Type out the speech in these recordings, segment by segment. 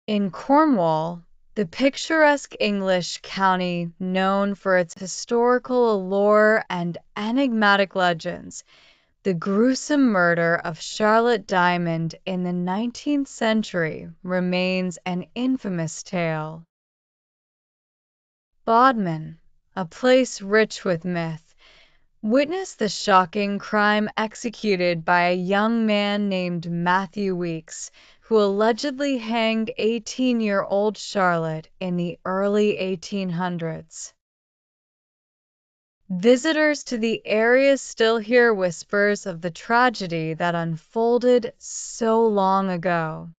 In Cornwall, the picturesque English county known for its historical allure and enigmatic legends, the gruesome murder of Charlotte Dymond in the 19th century remains an infamous tale. Bodmin, a place rich with myth, witnessed the shocking crime executed by a young man named Matthew Weeks, who allegedly hanged 18-year-old Charlotte in the early 1800s. Visitors to the area still hear whispers of the tragedy that unfolded so long ago.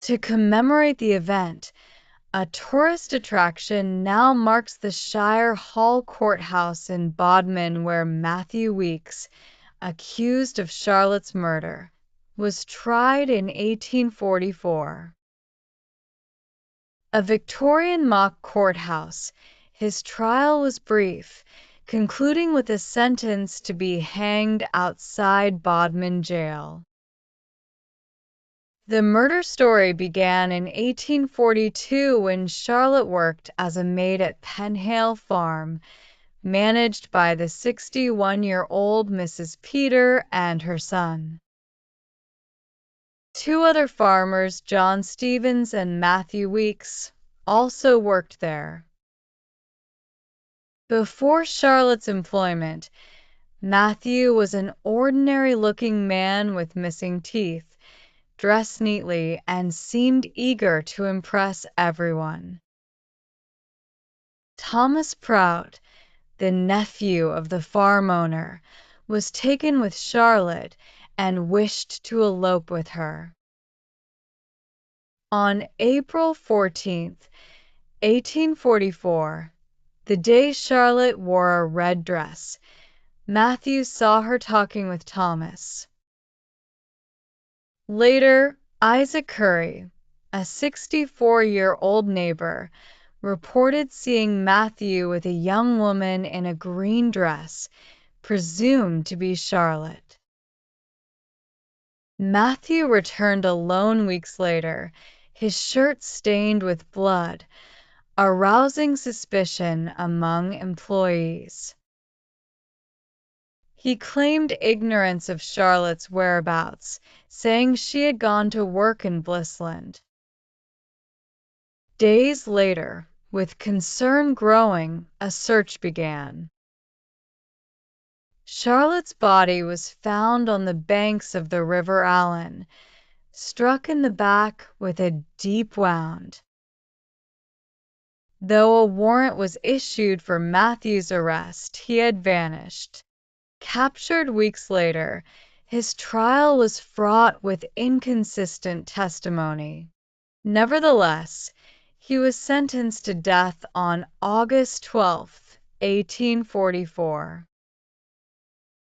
To commemorate the event, a tourist attraction now marks the Shire Hall Courthouse in Bodmin, where Matthew Weeks, accused of Charlotte's murder, was tried in 1844. A Victorian mock courthouse, his trial was brief, concluding with a sentence to be hanged outside Bodmin Jail. The murder story began in 1842 when Charlotte worked as a maid at Penhale Farm, managed by the 61-year-old Mrs. Peter and her son. Two other farmers, John Stevens and Matthew Weeks, also worked there. Before Charlotte's employment, Matthew was an ordinary-looking man with missing teeth, dressed neatly, and seemed eager to impress everyone. Thomas Prout, the nephew of the farm owner, was taken with Charlotte and wished to elope with her. On April 14, 1844, the day Charlotte wore a red dress, Matthew saw her talking with Thomas. Later, Isaac Curry, a 64-year-old neighbor, reported seeing Matthew with a young woman in a green dress, presumed to be Charlotte. Matthew returned alone weeks later, his shirt stained with blood, arousing suspicion among employees. He claimed ignorance of Charlotte's whereabouts, saying she had gone to work in Blissland. Days later, with concern growing, a search began. Charlotte's body was found on the banks of the River Allen, struck in the back with a deep wound. Though a warrant was issued for Matthew's arrest, he had vanished. Captured weeks later, his trial was fraught with inconsistent testimony. Nevertheless, he was sentenced to death on August 12, 1844.